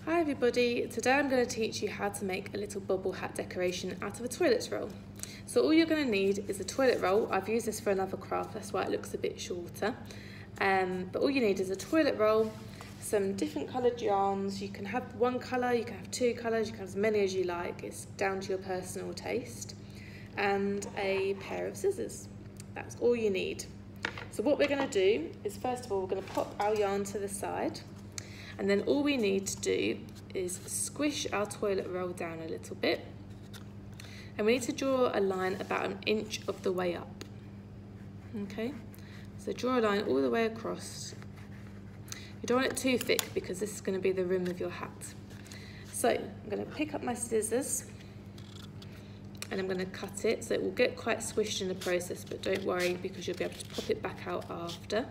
Hi everybody, today I'm going to teach you how to make a little bobble hat decoration out of a toilet roll. So all you're going to need is a toilet roll. I've used this for another craft, that's why it looks a bit shorter. But all you need is a toilet roll, some different coloured yarns. You can have one colour, you can have two colours, you can have as many as you like. It's down to your personal taste. And a pair of scissors. That's all you need. So what we're going to do is, first of all, we're going to pop our yarn to the side. And then all we need to do is squish our toilet roll down a little bit. And we need to draw a line about 1 inch of the way up. Okay, so draw a line all the way across. You don't want it too thick because this is going to be the rim of your hat. So I'm going to pick up my scissors and I'm going to cut it. So it will get quite squished in the process, but don't worry because you'll be able to pop it back out after.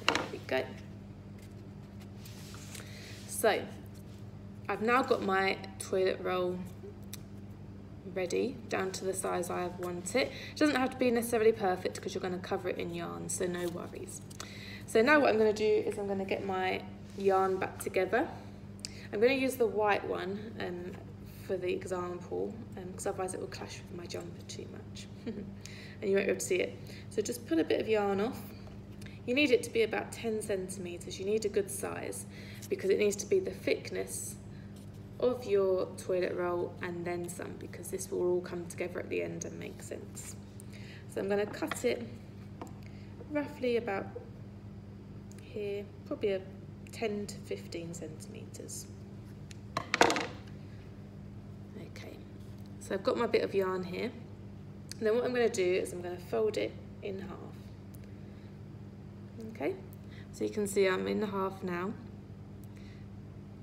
There we go. So, I've now got my toilet roll ready, down to the size I want it. It doesn't have to be necessarily perfect because you're going to cover it in yarn, so no worries. So now what I'm going to do is I'm going to get my yarn back together. I'm going to use the white one for the example, because otherwise it will clash with my jumper too much. And you won't be able to see it. So just pull a bit of yarn off. You need it to be about 10 centimetres, you need a good size, because it needs to be the thickness of your toilet roll and then some, because this will all come together at the end and make sense. So I'm going to cut it roughly about here, probably a 10 to 15 centimetres. Okay, so I've got my bit of yarn here. And then what I'm going to do is I'm going to fold it in half. Okay, so you can see I'm in half now.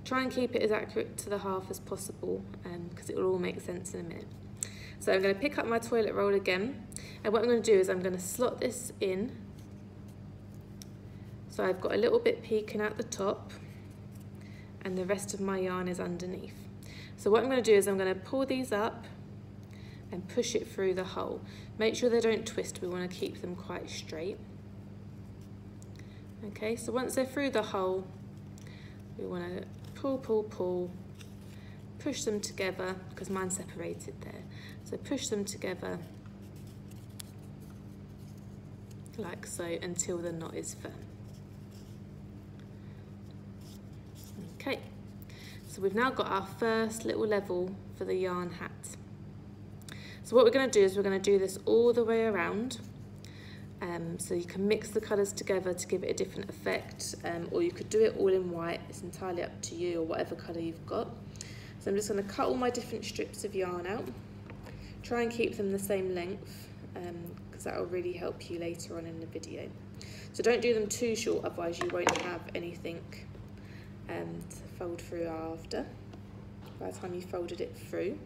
Try and keep it as accurate to the half as possible because it will all make sense in a minute. So I'm going to pick up my toilet roll again, and what I'm going to do is I'm going to slot this in. So I've got a little bit peeking out the top and the rest of my yarn is underneath. So what I'm going to do is I'm going to pull these up and push it through the hole. Make sure they don't twist, we want to keep them quite straight. Okay, so once they're through the hole, we want to pull, push them together, because mine's separated there. So push them together like so until the knot is firm. Okay, so we've now got our first little level for the yarn hat. So what we're going to do is we're going to do this all the way around. So you can mix the colours together to give it a different effect, or you could do it all in white. It's entirely up to you, or whatever colour you've got. So I'm just going to cut all my different strips of yarn out. Try and keep them the same length, because that will really help you later on in the video. So don't do them too short, otherwise you won't have anything to fold through after, by the time you've folded it through.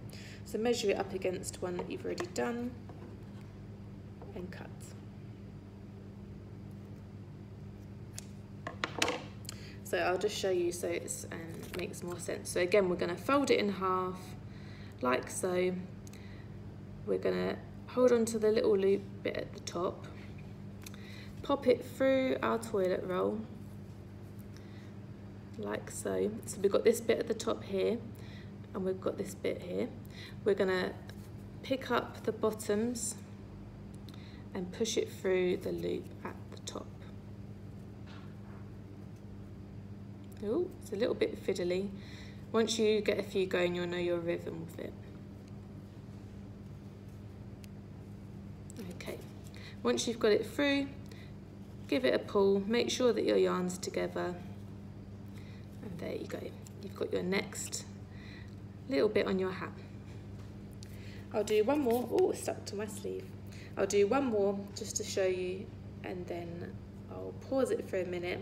So measure it up against one that you've already done and cut. So I'll just show you so it makes more sense. So again, we're going to fold it in half, like so. We're going to hold on to the little loop bit at the top, pop it through our toilet roll, like so. So we've got this bit at the top here, and we've got this bit here. We're going to pick up the bottoms and push it through the loop at the top. Oh, it's a little bit fiddly. Once you get a few going, you'll know your rhythm with it. Okay, once you've got it through, give it a pull, make sure that your yarn's together, and there you go. You've got your next little bit on your hat. I'll do one more. Oh, it's stuck to my sleeve. I'll do one more just to show you, and then I'll pause it for a minute.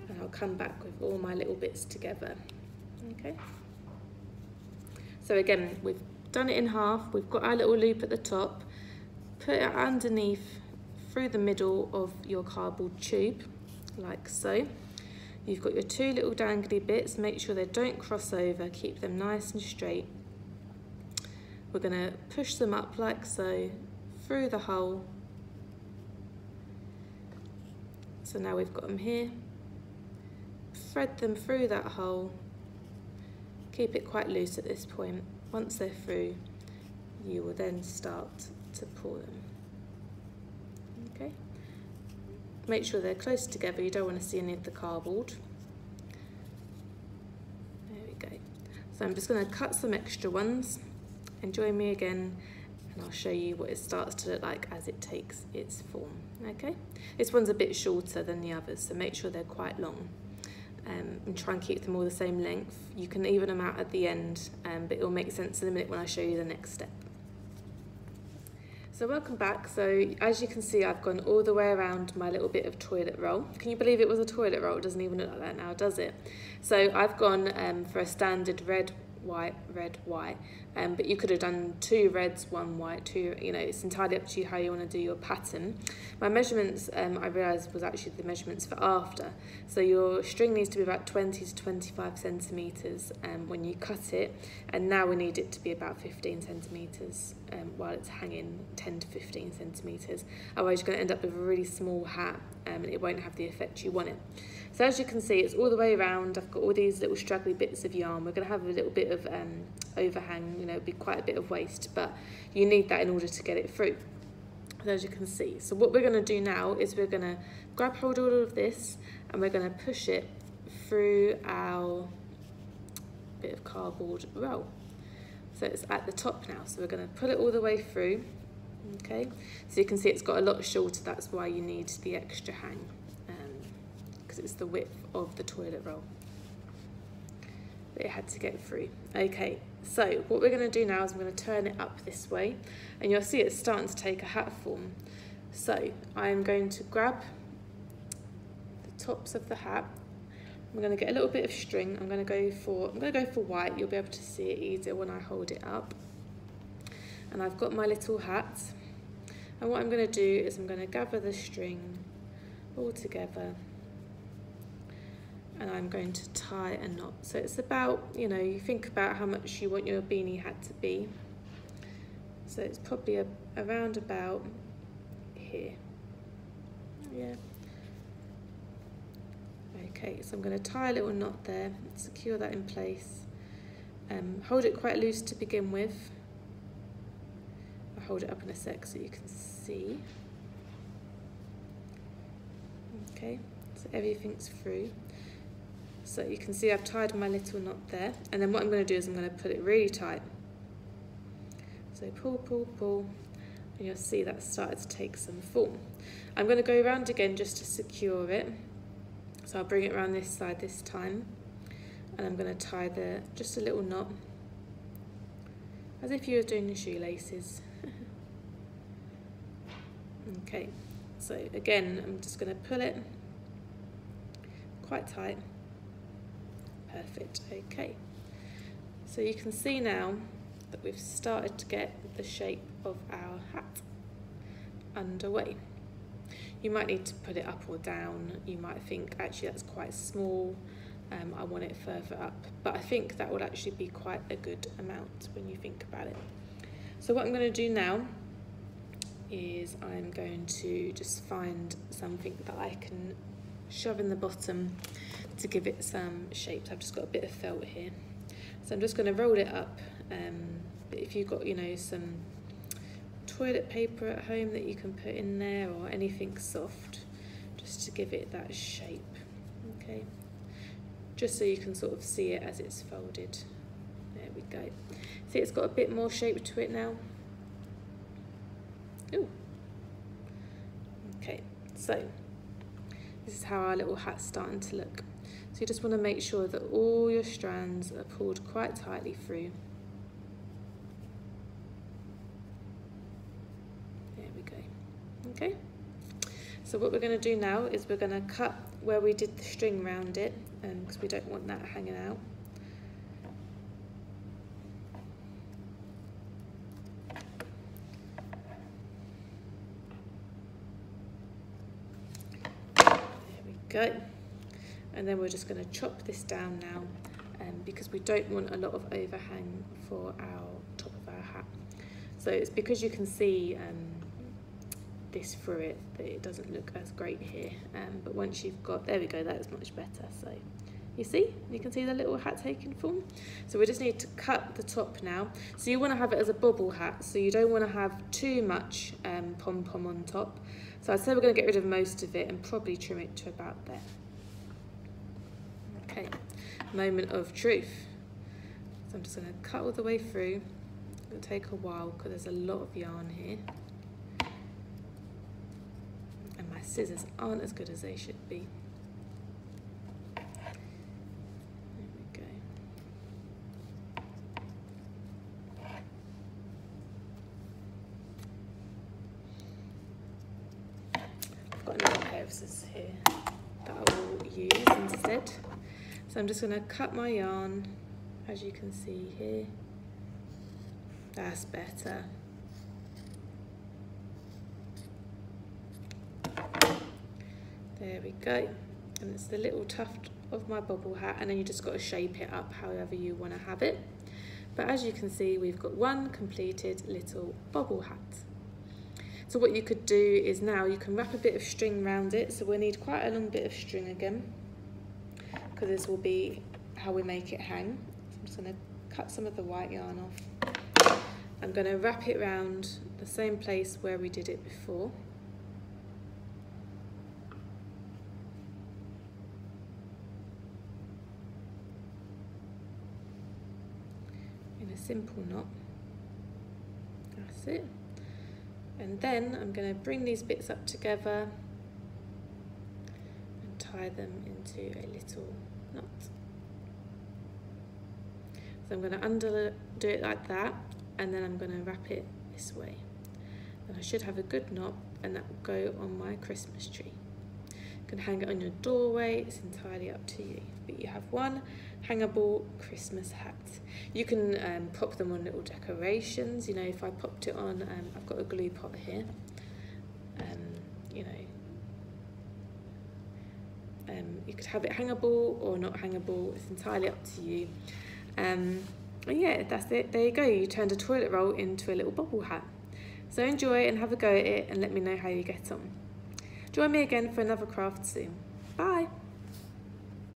And I'll come back with all my little bits together. Okay. So again, we've done it in half. We've got our little loop at the top. Put it underneath through the middle of your cardboard tube, like so. You've got your two little dangly bits. Make sure they don't cross over. Keep them nice and straight. We're going to push them up like so through the hole. So now we've got them here. thread them through that hole. Keep it quite loose at this point. Once they're through, you will then start to pull them. Okay. Make sure they're close together. You don't want to see any of the cardboard. There we go. So I'm just going to cut some extra ones and join me again, and I'll show you what it starts to look like as it takes its form. Okay. This one's a bit shorter than the others, so make sure they're quite long. And try and keep them all the same length. You can even them out at the end, but it'll make sense in a minute when I show you the next step. So welcome back. So as you can see, I've gone all the way around my little bit of toilet roll. Can you believe it was a toilet roll? It doesn't even look like that now, does it? So I've gone for a standard red, white, but you could have done 2 reds, 1 white, 2, you know, it's entirely up to you how you want to do your pattern. My measurements, I realised, was actually the measurements for after. So your string needs to be about 20 to 25 centimetres when you cut it, and now we need it to be about 15 centimetres while it's hanging, 10 to 15 centimetres. Otherwise you're going to end up with a really small hat and it won't have the effect you want it. So as you can see, it's all the way around. I've got all these little straggly bits of yarn. We're going to have a little bit of overhang, you know, be quite a bit of waste, but you need that in order to get it through. So as you can see, so what we're going to do now is we're going to grab hold of all of this and we're going to push it through our bit of cardboard roll. So it's at the top now, so we're going to pull it all the way through. Okay, so you can see it's got a lot shorter. That's why you need the extra hang, because it's the width of the toilet roll that it had to get through. Okay, so what we're going to do now is I'm going to turn it up this way, and you'll see it's starting to take a hat form. So I'm going to grab the tops of the hat. I'm going to get a little bit of string. I'm going to go for white. You'll be able to see it easier when I hold it up. And I've got my little hat. And what I'm going to do is I'm going to gather the string all together, and I'm going to tie a knot. So it's about, you know, you think about how much you want your beanie hat to be. So it's probably around about here. Yeah. Okay, so I'm going to tie a little knot there, secure that in place. Hold it quite loose to begin with. I'll hold it up in a sec so you can see. Okay, so everything's through. So you can see I've tied my little knot there, and then what I'm going to do is I'm going to put it really tight. So pull, pull, pull, and you'll see that started to take some form. I'm going to go around again just to secure it. So I'll bring it around this side this time, and I'm going to tie just a little knot, as if you were doing your shoelaces. Okay, so again, I'm just going to pull it quite tight. Perfect, okay. So you can see now that we've started to get the shape of our hat underway. You might need to put it up or down. You might think, actually that's quite small, I want it further up. But I think that would actually be quite a good amount when you think about it. So what I'm going to do now is I'm going to just find something that I can shove in the bottom to give it some shapes. I've just got a bit of felt here. So I'm just going to roll it up. But if you've got, you know, some toilet paper at home that you can put in there, or anything soft, just to give it that shape. Okay, just so you can sort of see it as it's folded. There we go. See, it's got a bit more shape to it now. Ooh. Okay, so this is how our little hat's starting to look. So you just want to make sure that all your strands are pulled quite tightly through. There we go. Okay, so what we're going to do now is we're going to cut where we did the string round it, because we don't want that hanging out. Go. And then we're just going to chop this down now, because we don't want a lot of overhang for our top of our hat. So it's because you can see this through it that it doesn't look as great here, but once you've got, there we go, that is much better. So You see? You can see the little hat taking form. So we just need to cut the top now. So you want to have it as a bobble hat, so you don't want to have too much pom-pom on top. So I'd say we're going to get rid of most of it and probably trim it to about there. Okay, moment of truth. So I'm just going to cut all the way through. It'll take a while because there's a lot of yarn here. And my scissors aren't as good as they should be. Got another pair of scissors here that I will use instead. So I'm just going to cut my yarn, as you can see here. That's better. There we go. And it's the little tuft of my bobble hat, and then you just got to shape it up however you want to have it. But as you can see, we've got one completed little bobble hat. So what you could do is now you can wrap a bit of string around it. So we'll need quite a long bit of string again, because this will be how we make it hang. So I'm just going to cut some of the white yarn off. I'm going to wrap it around the same place where we did it before. In a simple knot. That's it. And then I'm going to bring these bits up together and tie them into a little knot. So I'm going to undo it like that, and then I'm going to wrap it this way. And I should have a good knot, and that will go on my Christmas tree. You can hang it on your doorway, it's entirely up to you. But you have one hangable Christmas hat. You can pop them on little decorations. You know, if I popped it on, I've got a glue pot here. You know, you could have it hangable or not hangable. It's entirely up to you. And yeah, that's it. There you go. You turned a toilet roll into a little bobble hat. So enjoy and have a go at it, and let me know how you get on. Join me again for another craft soon. Bye.